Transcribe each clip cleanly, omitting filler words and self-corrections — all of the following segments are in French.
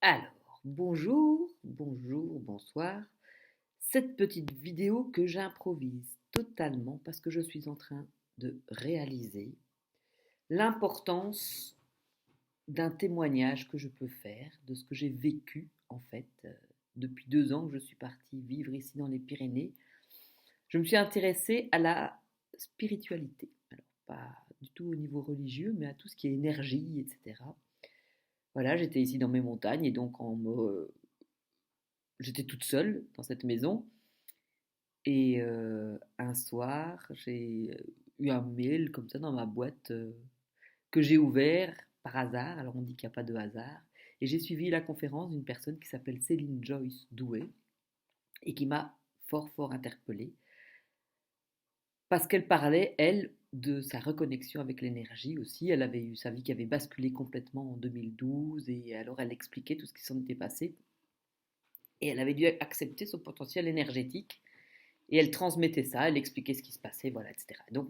Alors, bonjour, bonsoir. Cette petite vidéo que j'improvise totalement parce que je suis en train de réaliser l'importance d'un témoignage que je peux faire de ce que j'ai vécu en fait depuis 2 ans que je suis partie vivre ici dans les Pyrénées. Je me suis intéressée à la spiritualité. Alors, pas du tout au niveau religieux, mais à tout ce qui est énergie, etc. Voilà, j'étais ici dans mes montagnes et donc j'étais toute seule dans cette maison. Et un soir, j'ai eu un mail comme ça dans ma boîte que j'ai ouvert par hasard. Alors on dit qu'il n'y a pas de hasard. Et j'ai suivi la conférence d'une personne qui s'appelle Céline Joyce Doué et qui m'a fort interpellée parce qu'elle parlait, elle, de sa reconnexion avec l'énergie aussi. Elle avait eu sa vie qui avait basculé complètement en 2012 et alors elle expliquait tout ce qui s'en était passé et elle avait dû accepter son potentiel énergétique. Et elle transmettait ça, elle expliquait ce qui se passait, voilà, etc. Donc,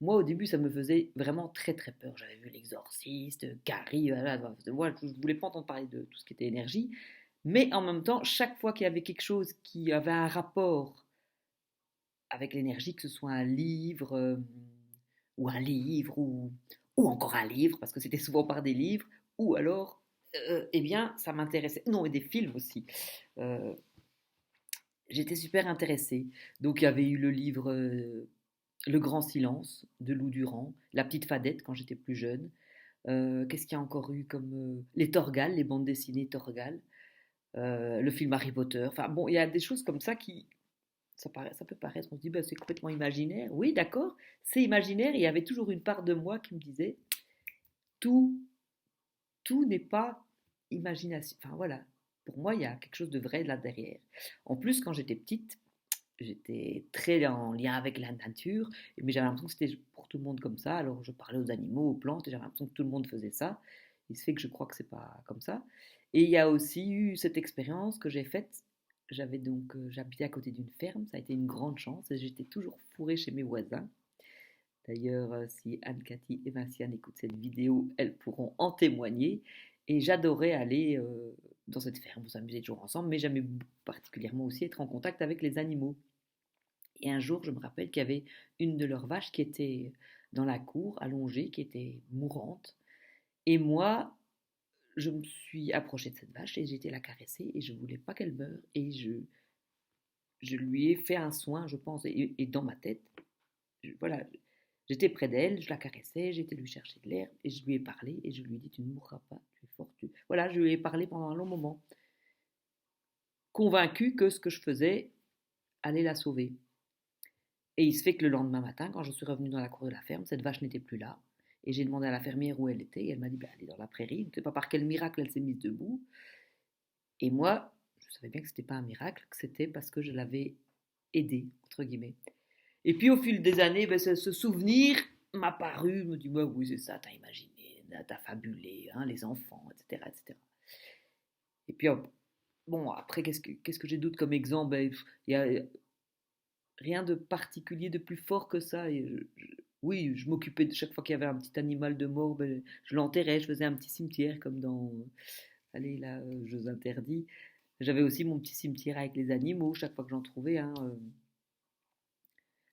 moi, au début, ça me faisait vraiment très peur. J'avais vu l'exorciste, Carrie, voilà, moi, je ne voulais pas entendre parler de tout ce qui était énergie. Mais en même temps, chaque fois qu'il y avait quelque chose qui avait un rapport avec l'énergie, que ce soit un livre, ou un livre, ou encore un livre, parce que c'était souvent par des livres, ou alors, eh bien, ça m'intéressait. Non, et des films aussi. Euh, J'étais super intéressée. Donc, il y avait eu le livre Le Grand Silence de Lou Durand, La Petite Fadette quand j'étais plus jeune. Qu'est-ce qu'il y a encore eu comme les Torgal, les bandes dessinées Torgal, le film Harry Potter. Enfin bon, il y a des choses comme ça qui, ça peut paraître, on se dit bah, c'est complètement imaginaire. Oui, d'accord, c'est imaginaire. Et il y avait toujours une part de moi qui me disait tout, tout n'est pas imagination. Enfin voilà, pour moi il y a quelque chose de vrai là derrière. En plus, quand j'étais petite, j'étais très en lien avec la nature, mais j'avais l'impression que c'était pour tout le monde comme ça. Alors je parlais aux animaux, aux plantes, et j'avais l'impression que tout le monde faisait ça. Il se fait que je crois que c'est pas comme ça. Et il y a aussi eu cette expérience que j'ai faite. J'avais donc, j'habitais à côté d'une ferme, ça a été une grande chance, et j'étais toujours fourrée chez mes voisins. D'ailleurs, si Anne-Cathy et Vinciane écoutent cette vidéo, elles pourront en témoigner. Et j'adorais aller dans cette ferme, on s'amusait toujours ensemble, mais j'aimais particulièrement aussi être en contact avec les animaux. Et un jour, je me rappelle qu'il y avait une de leurs vaches qui était dans la cour, allongée, qui était mourante. Et moi, je me suis approchée de cette vache et j'ai été la caresser et je voulais pas qu'elle meure. Et je lui ai fait un soin, je pense, et dans ma tête, voilà, j'étais près d'elle, je la caressais, j'étais lui chercher de l'herbe et je lui ai parlé et je lui ai dit, tu ne mourras pas, tu es fort. Voilà, je lui ai parlé pendant un long moment, convaincu que ce que je faisais allait la sauver. Et il se fait que le lendemain matin, quand je suis revenue dans la cour de la ferme, cette vache n'était plus là. Et j'ai demandé à la fermière où elle était. Et elle m'a dit bah, elle est dans la prairie. Je ne sais pas par quel miracle elle s'est mise debout. Et moi, je savais bien que ce n'était pas un miracle, que c'était parce que je l'avais aidée, entre guillemets. Et puis au fil des années, ben, ce souvenir m'a paru, me dit bah, oui, c'est ça, t'as imaginé, t'as fabulé, hein, les enfants, etc., etc. Et puis, bon, après, qu'est-ce que j'ai d'autre comme exemple? Ben, il y a rien de particulier, de plus fort que ça. Et oui, je m'occupais de chaque fois qu'il y avait un petit animal de mort, ben, je l'enterrais, je faisais un petit cimetière comme dans, allez là, Jeux interdits. J'avais aussi mon petit cimetière avec les animaux chaque fois que j'en trouvais un.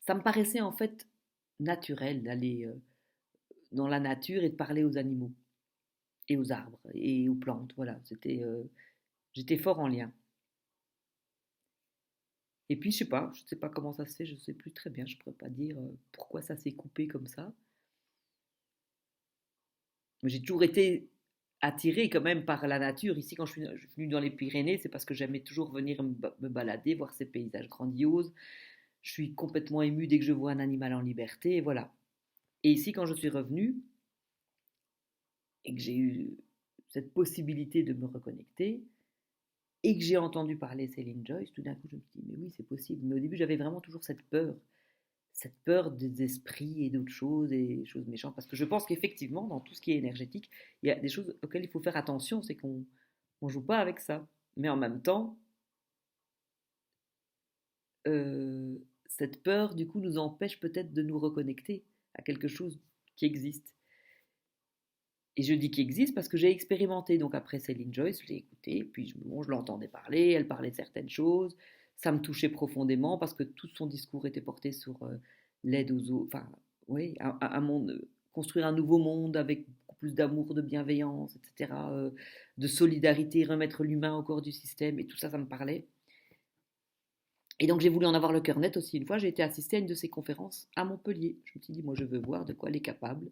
Ça me paraissait en fait naturel d'aller dans la nature et de parler aux animaux et aux arbres et aux plantes. Voilà, j'étais fort en lien. Et puis je sais pas comment ça se fait, je sais plus très bien, je pourrais pas dire pourquoi ça s'est coupé comme ça. J'ai toujours été attirée quand même par la nature. Ici, quand je suis venue dans les Pyrénées, c'est parce que j'aimais toujours venir me balader, voir ces paysages grandioses. Je suis complètement émue dès que je vois un animal en liberté, et voilà. Et ici, quand je suis revenue et que j'ai eu cette possibilité de me reconnecter et que j'ai entendu parler Céline Joyce, tout d'un coup, je me suis dit, mais oui, c'est possible. Mais au début, j'avais vraiment toujours cette peur des esprits et d'autres choses et des choses méchantes. Parce que je pense qu'effectivement, dans tout ce qui est énergétique, il y a des choses auxquelles il faut faire attention, c'est qu'on ne joue pas avec ça. Mais en même temps, euh, cette peur, du coup, nous empêche peut-être de nous reconnecter à quelque chose qui existe. Et je dis qu'il existe parce que j'ai expérimenté. Donc après Céline Joyce, je l'ai écouté, puis bon, je l'entendais parler, elle parlait de certaines choses, ça me touchait profondément parce que tout son discours était porté sur l'aide aux autres, enfin, oui, un monde, construire un nouveau monde avec beaucoup plus d'amour, de bienveillance, etc., de solidarité, remettre l'humain au corps du système, et tout ça, ça me parlait. Et donc j'ai voulu en avoir le cœur net aussi. Une fois, j'ai été assister à une de ses conférences à Montpellier. Je me suis dit, moi, je veux voir de quoi elle est capable.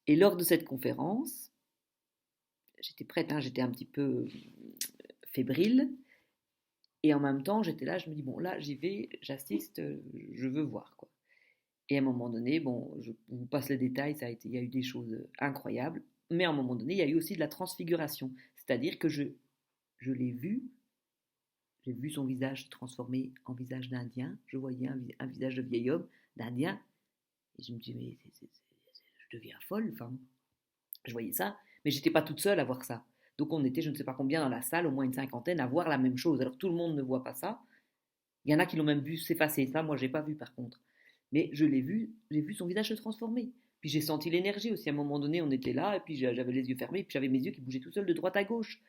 Et lors de cette conférence, j'étais prête, hein, j'étais un petit peu fébrile. Et en même temps, j'étais là, je me dis, bon, là, j'y vais, j'assiste, je veux voir, quoi. Et à un moment donné, bon, je vous passe les détails, il y a eu des choses incroyables. Mais à un moment donné, il y a eu aussi de la transfiguration. C'est-à-dire que je l'ai vu, j'ai vu son visage se transformer en visage d'Indien. Je voyais un visage de vieil homme, d'Indien. Et je me dis, mais je deviens folle. Enfin, je voyais ça, mais j'étais pas toute seule à voir ça. Donc on était, je ne sais pas combien dans la salle, au moins une cinquantaine, à voir la même chose. Alors tout le monde ne voit pas ça. Il y en a qui l'ont même vu s'effacer. Ça, moi, j'ai pas vu par contre. Mais je l'ai vu, j'ai vu son visage se transformer. Puis j'ai senti l'énergie aussi. À un moment donné, on était là, et puis j'avais les yeux fermés, et puis j'avais mes yeux qui bougeaient tout seuls de droite à gauche,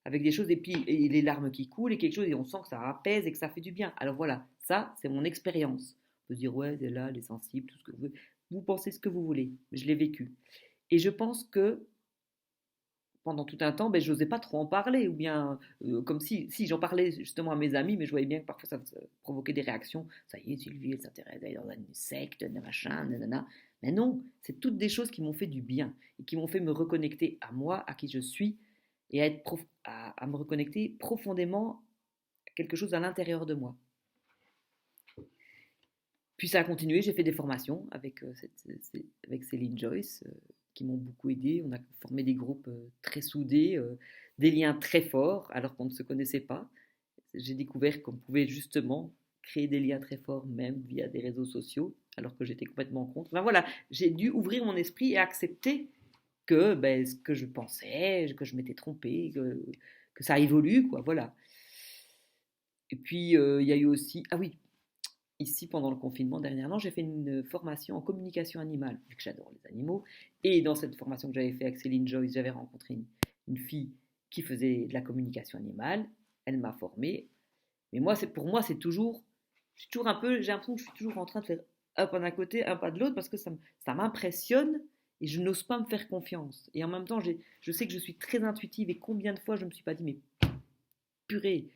avec des choses, et puis et les larmes qui coulent, et quelque chose, et on sent que ça apaise et que ça fait du bien. Alors voilà, ça, c'est mon expérience. On peut se dire, ouais, elle est là, elle est sensible, tout ce que vous voulez. Vous pensez ce que vous voulez. Je l'ai vécu. Et je pense que pendant tout un temps, ben, je n'osais pas trop en parler, ou bien comme si j'en parlais justement à mes amis, mais je voyais bien que parfois ça provoquait des réactions. Ça y est, Sylvie, elle s'intéresse dans une secte, machin, nanana. Mais non, c'est toutes des choses qui m'ont fait du bien et qui m'ont fait me reconnecter à moi, à qui je suis, et à me reconnecter profondément à quelque chose à l'intérieur de moi. Puis ça a continué, j'ai fait des formations avec Céline Joyce qui m'ont beaucoup aidé. On a formé des groupes très soudés, des liens très forts alors qu'on ne se connaissait pas. J'ai découvert qu'on pouvait justement créer des liens très forts même via des réseaux sociaux alors que j'étais complètement contre. Enfin voilà, j'ai dû ouvrir mon esprit et accepter que ben, ce que je pensais, que je m'étais trompée, que ça évolue, quoi, voilà. Et puis, il y a eu aussi... Ah oui, ici, pendant le confinement dernièrement, j'ai fait une formation en communication animale, vu que j'adore les animaux. Et dans cette formation que j'avais fait avec Céline Joyce, j'avais rencontré une fille qui faisait de la communication animale. Elle m'a formée. Mais moi, pour moi, c'est toujours, je suis toujours un peu, j'ai l'impression que je suis toujours en train de faire un pas d'un côté, un pas de l'autre, parce que ça m'impressionne et je n'ose pas me faire confiance. Et en même temps, je sais que je suis très intuitive et combien de fois je ne me suis pas dit, mais purée,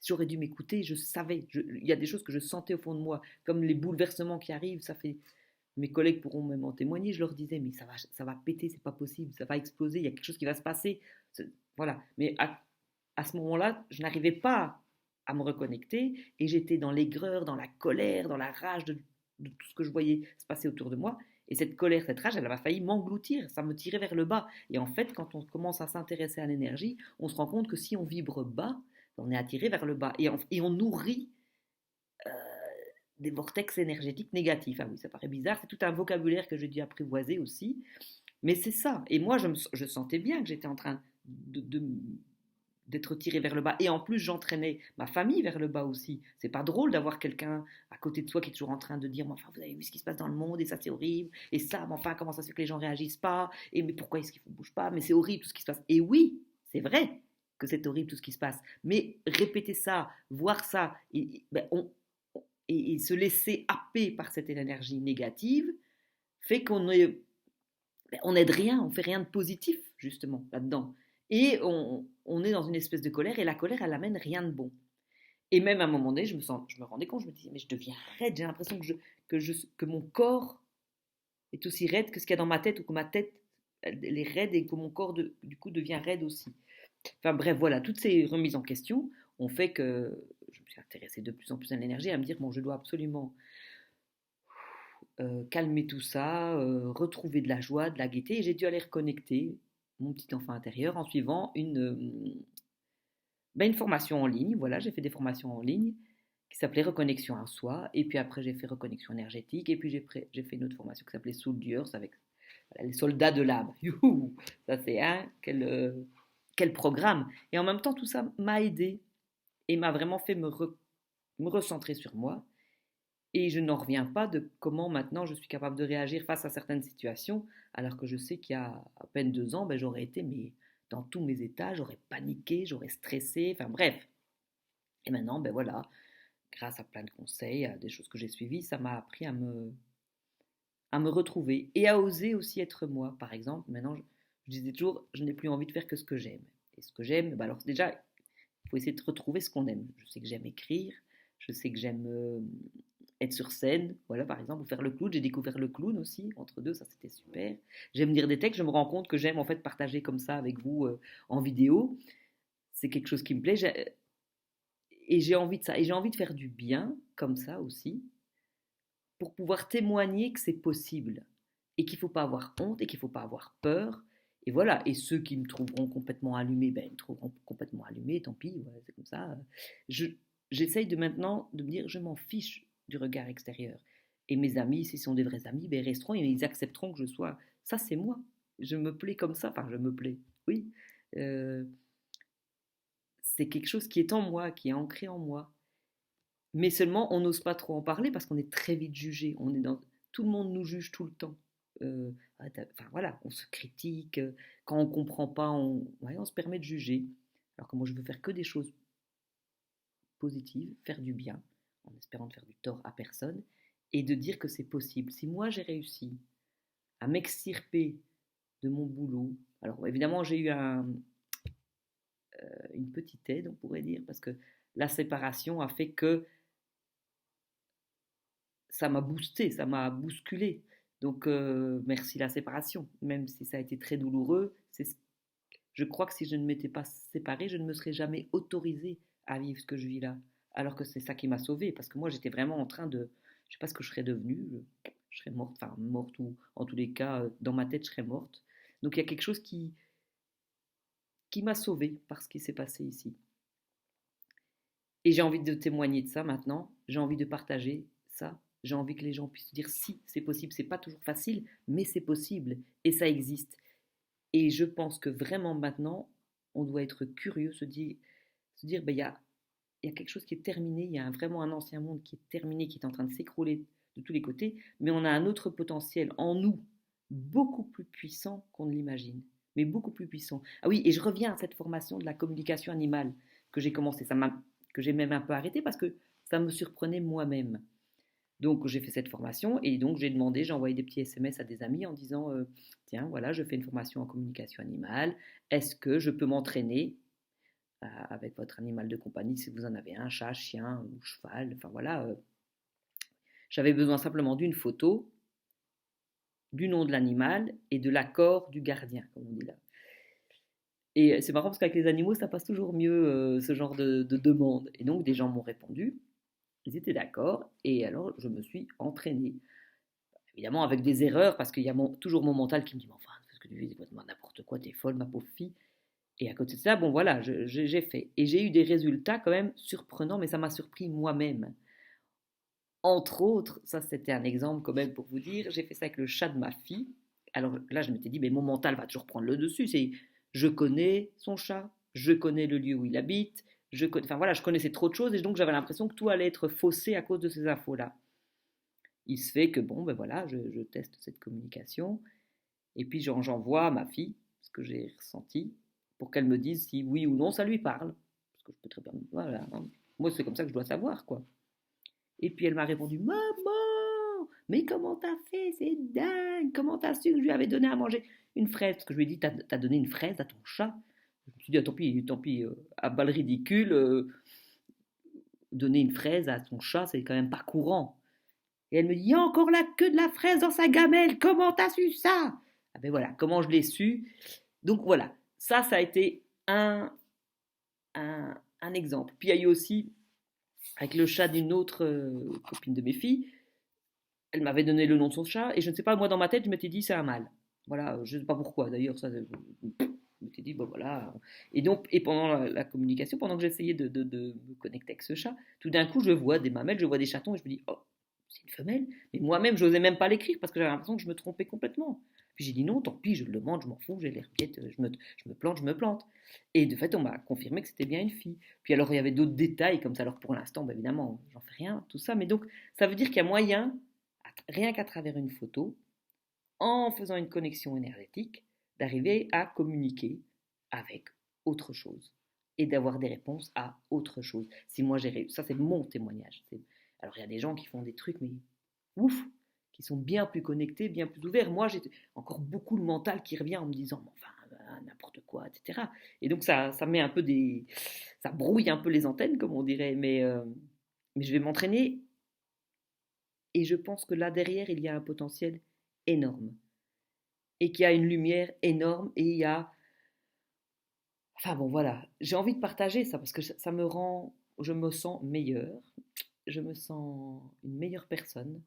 j'aurais dû m'écouter, je savais, il y a des choses que je sentais au fond de moi, comme les bouleversements qui arrivent, ça fait, mes collègues pourront même en témoigner, je leur disais, mais ça va péter, c'est pas possible, ça va exploser, il y a quelque chose qui va se passer, voilà, mais à ce moment-là, je n'arrivais pas à me reconnecter, et j'étais dans l'aigreur, dans la colère, dans la rage de tout ce que je voyais se passer autour de moi, et cette colère, cette rage, elle a failli m'engloutir, ça me tirait vers le bas. Et en fait, quand on commence à s'intéresser à l'énergie, on se rend compte que si on vibre bas, on est attiré vers le bas et on nourrit euh, des vortex énergétiques négatifs. Ah oui, ça paraît bizarre, c'est tout un vocabulaire que j'ai dû apprivoiser aussi, mais c'est ça. Et moi, je sentais bien que j'étais en train d'être tiré vers le bas. Et en plus, j'entraînais ma famille vers le bas aussi. C'est pas drôle d'avoir quelqu'un à côté de soi qui est toujours en train de dire, mais enfin, vous avez vu ce qui se passe dans le monde, et ça, c'est horrible. Et ça, mais enfin, comment ça se fait que les gens réagissent pas? Et mais pourquoi est-ce qu'ils ne bougent pas? Mais c'est horrible tout ce qui se passe. Et oui, c'est vrai que c'est horrible tout ce qui se passe. Mais répéter ça, voir ça, et se laisser happer par cette énergie négative, fait on n'aide rien, on fait rien de positif, justement, là-dedans. Et on est dans une espèce de colère, et la colère, elle amène rien de bon. Et même à un moment donné, je me rendais compte, je me disais, mais je deviens raide, j'ai l'impression que mon corps est aussi raide que ce qu'il y a dans ma tête, ou que ma tête, elle est raide, et que mon corps, du coup, devient raide aussi. Enfin bref, voilà, toutes ces remises en question ont fait que je me suis intéressée de plus en plus à l'énergie, à me dire, bon, je dois absolument calmer tout ça, retrouver de la joie, de la gaieté. Et j'ai dû aller reconnecter mon petit enfant intérieur en suivant une formation en ligne. Voilà, j'ai fait des formations en ligne qui s'appelait Reconnexion à soi. Et puis après, j'ai fait Reconnexion énergétique. Et puis j'ai fait une autre formation qui s'appelait Soldiers avec voilà, les soldats de l'âme. Youhou, ça c'est un, quel programme. Et en même temps, tout ça m'a aidé et m'a vraiment fait me recentrer sur moi. Et je n'en reviens pas de comment maintenant je suis capable de réagir face à certaines situations, alors que je sais qu'il y a à peine 2 ans, ben, j'aurais été dans tous mes états, j'aurais paniqué, j'aurais stressé, enfin bref. Et maintenant, ben voilà, grâce à plein de conseils, à des choses que j'ai suivies, ça m'a appris à me retrouver et à oser aussi être moi. Par exemple, maintenant, je disais toujours, je n'ai plus envie de faire que ce que j'aime. Et ce que j'aime, ben alors déjà, il faut essayer de retrouver ce qu'on aime. Je sais que j'aime écrire, je sais que j'aime être sur scène, voilà par exemple, ou faire le clown. J'ai découvert le clown aussi, entre deux, ça c'était super. J'aime lire des textes, je me rends compte que j'aime en fait partager comme ça avec vous en vidéo. C'est quelque chose qui me plaît et j'ai envie de ça. Et j'ai envie de faire du bien comme ça aussi, pour pouvoir témoigner que c'est possible et qu'il ne faut pas avoir honte et qu'il ne faut pas avoir peur. Et voilà, et ceux qui me trouveront complètement allumé, ben, ils me trouveront complètement allumé, tant pis, ouais, c'est comme ça. Je, j'essaye de maintenant de me dire, je m'en fiche du regard extérieur. Et mes amis, s'ils sont des vrais amis, ben, ils resteront et ils accepteront que je sois. Ça, c'est moi. Je me plais comme ça, enfin, je me plais. Oui. Euh, c'est quelque chose qui est en moi, qui est ancré en moi. Mais seulement, on n'ose pas trop en parler parce qu'on est très vite jugé. Tout le monde nous juge tout le temps. Enfin voilà, on se critique. Quand on comprend pas, ouais, on se permet de juger. Alors que moi, je veux faire que des choses positives, faire du bien, en espérant de faire du tort à personne, et de dire que c'est possible. Si moi j'ai réussi à m'extirper de mon boulot, alors évidemment j'ai eu une petite aide, on pourrait dire, parce que la séparation a fait que ça m'a boosté, ça m'a bousculé. Donc, merci la séparation. Même si ça a été très douloureux, je crois que si je ne m'étais pas séparée, je ne me serais jamais autorisée à vivre ce que je vis là. Alors que c'est ça qui m'a sauvée. Parce que moi, j'étais vraiment en train de. Je ne sais pas ce que je serais devenue. Je serais morte, enfin, morte ou en tous les cas, dans ma tête, je serais morte. Donc, il y a quelque chose qui m'a sauvée par ce qui s'est passé ici. Et j'ai envie de témoigner de ça maintenant. J'ai envie de partager ça. J'ai envie que les gens puissent dire si c'est possible. C'est pas toujours facile, mais c'est possible et ça existe. Et je pense que vraiment maintenant, on doit être curieux, se dire ben, il y a quelque chose qui est terminé. Il y a vraiment un ancien monde qui est terminé, qui est en train de s'écrouler de tous les côtés. Mais on a un autre potentiel en nous, beaucoup plus puissant qu'on ne l'imagine. Mais beaucoup plus puissant. Ah oui, et je reviens à cette formation de la communication animale que j'ai commencé. Que j'ai même un peu arrêté parce que ça me surprenait moi-même. Donc j'ai fait cette formation et donc j'ai envoyé des petits SMS à des amis en disant tiens voilà je fais une formation en communication animale, est-ce que je peux m'entraîner avec votre animal de compagnie si vous en avez un, chat, chien ou cheval, enfin voilà, j'avais besoin simplement d'une photo, du nom de l'animal et de l'accord du gardien comme on dit là. Et c'est marrant parce qu'avec les animaux ça passe toujours mieux ce genre de demande et donc des gens m'ont répondu. Ils étaient d'accord et alors je me suis entraînée. Évidemment avec des erreurs parce qu'il y a toujours mon mental qui me dit mais enfin ce que tu fais c'est complètement n'importe quoi, t'es folle ma pauvre fille. Et à côté de ça, bon voilà, j'ai fait. Et j'ai eu des résultats quand même surprenants, mais ça m'a surpris moi-même. Entre autres, ça c'était un exemple quand même pour vous dire, j'ai fait ça avec le chat de ma fille. Alors là, je m'étais dit, mais mon mental va toujours prendre le dessus. C'est, je connais son chat, je connais le lieu où il habite, enfin voilà, je connaissais trop de choses et donc j'avais l'impression que tout allait être faussé à cause de ces infos-là. Il se fait que bon, ben voilà, je teste cette communication et puis j'envoie à ma fille ce que j'ai ressenti pour qu'elle me dise si oui ou non ça lui parle. Parce que je peux très bien, voilà, hein. Moi c'est comme ça que je dois savoir quoi. Et puis elle m'a répondu maman, mais comment t'as fait, c'est dingue, comment t'as su que je lui avais donné à manger une fraise parce que je lui ai dit t'as donné une fraise à ton chat. Je me suis dit ah, tant pis, à balle ridicule, donner une fraise à son chat c'est quand même pas courant. Et elle me dit, il y a encore la queue de la fraise dans sa gamelle, comment t'as su ça? Ah ben voilà, comment je l'ai su. Donc voilà, ça a été un exemple. Puis il y a eu aussi, avec le chat d'une autre copine de mes filles, elle m'avait donné le nom de son chat, et je ne sais pas, moi dans ma tête, je m'étais dit, c'est un mâle. Voilà, je ne sais pas pourquoi d'ailleurs, ça, je m'étais dit, bon voilà. Et donc, et pendant la communication, pendant que j'essayais de me connecter avec ce chat, tout d'un coup, je vois des mamelles, je vois des chatons, et je me dis, oh, c'est une femelle. Mais moi-même, je n'osais même pas l'écrire parce que j'avais l'impression que je me trompais complètement. Puis j'ai dit non, tant pis, je le demande, je m'en fous, j'ai l'air bête, je me plante. Et de fait, on m'a confirmé que c'était bien une fille. Puis alors, il y avait d'autres détails comme ça. Alors pour l'instant, bah, évidemment, j'en fais rien, tout ça. Mais donc, ça veut dire qu'il y a moyen, rien qu'à travers une photo, en faisant une connexion énergétique, d'arriver à communiquer avec autre chose et d'avoir des réponses à autre chose. Si moi j'ai réussi, ça c'est mon témoignage. Alors il y a des gens qui font des trucs, mais ouf, qui sont bien plus connectés, bien plus ouverts. Moi j'ai encore beaucoup le mental qui revient en me disant, enfin, n'importe quoi, etc. Et donc ça met un peu ça brouille un peu les antennes, comme on dirait, mais je vais m'entraîner et je pense que là derrière il y a un potentiel énorme et qu'il y a une lumière énorme et il y a... Enfin bon, voilà, j'ai envie de partager ça parce que ça me rend, je me sens meilleure, je me sens une meilleure personne,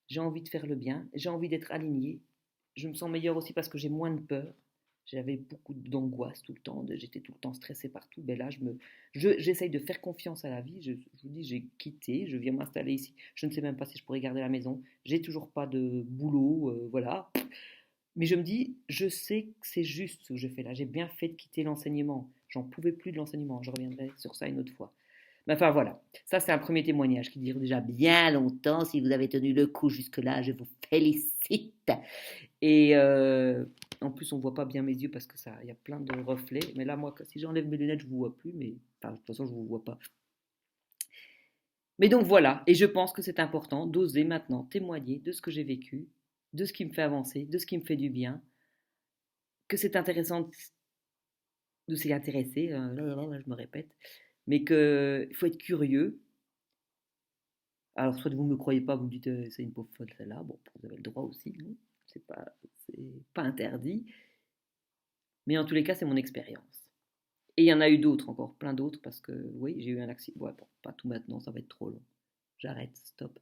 j'ai envie de faire le bien, j'ai envie d'être alignée, je me sens meilleure aussi parce que j'ai moins de peur. J'avais beaucoup d'angoisse tout le temps, j'étais tout le temps stressée partout. Ben là, j'essaye de faire confiance à la vie. Je vous dis, j'ai quitté, je viens m'installer ici. Je ne sais même pas si je pourrais garder la maison. J'ai toujours pas de boulot, voilà. Mais je me dis, je sais que c'est juste ce que je fais là. J'ai bien fait de quitter l'enseignement. J'en pouvais plus de l'enseignement. Je reviendrai sur ça une autre fois. Mais enfin voilà, ça c'est un premier témoignage qui dure déjà bien longtemps. Si vous avez tenu le coup jusque-là, je vous félicite. Et en plus, on voit pas bien mes yeux parce que ça, il y a plein de reflets. Mais là, moi, si j'enlève mes lunettes, je vous vois plus. Mais enfin, de toute façon, je vous vois pas. Mais donc voilà, et je pense que c'est important d'oser maintenant témoigner de ce que j'ai vécu, de ce qui me fait avancer, de ce qui me fait du bien, que c'est intéressant de s'y intéresser, je me répète, mais qu'il faut être curieux. Alors, soit vous ne me croyez pas, vous me dites c'est une pauvre folle celle-là, bon, vous avez le droit aussi, hein. C'est pas interdit, mais en tous les cas, c'est mon expérience. Et il y en a eu d'autres encore, plein d'autres, parce que oui, j'ai eu un accident. Ouais, bon, pas tout maintenant, ça va être trop long. J'arrête, stop.